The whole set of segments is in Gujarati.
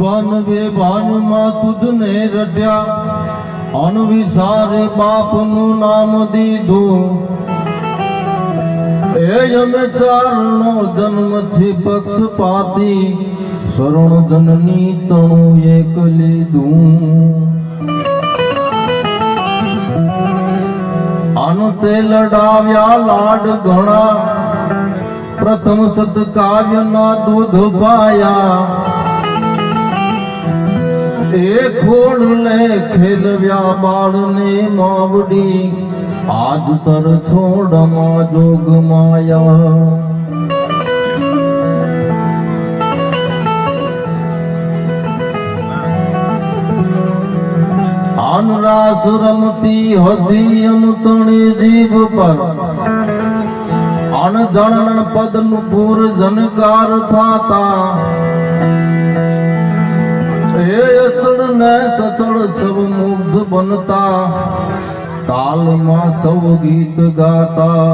બાનવે બાનમાં તુજને રટ્યા અનવિસારે બાપનું નામ દીધું એ અમે ચારણો જન્મથી પક્ષપાતી શરણ જનની તણું એક લીધું અંતે લડાવ્યા લાડ ઘણા પ્રથમ સતકાવ્યના દૂધ પાયા એ ખોડ લે ખેલવ્યા બાળને માવડી આજ તર છોડમાં જોગ માયા આનરાસ રમતી હતી અમતણી જીભ પર અણજણ પદનું પૂર જનકાર થાતા એ અચળ ને સચળ સૌ મુગ્ધ બનતા તાલમાં સૌ ગીત ગાતા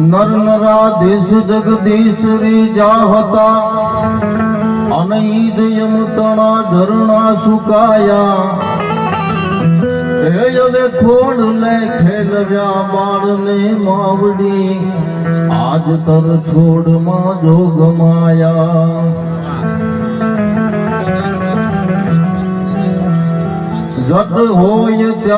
નર નરાધીશ જગદીશ રીજા હતા અનૈજ યમતણા ઝરણા સુકાયા એ હવે ખોડ લે ખેલવ્યા બાળને માવડી આજ તર છોડમાં જોગ માયા જટ હોય ત્યાં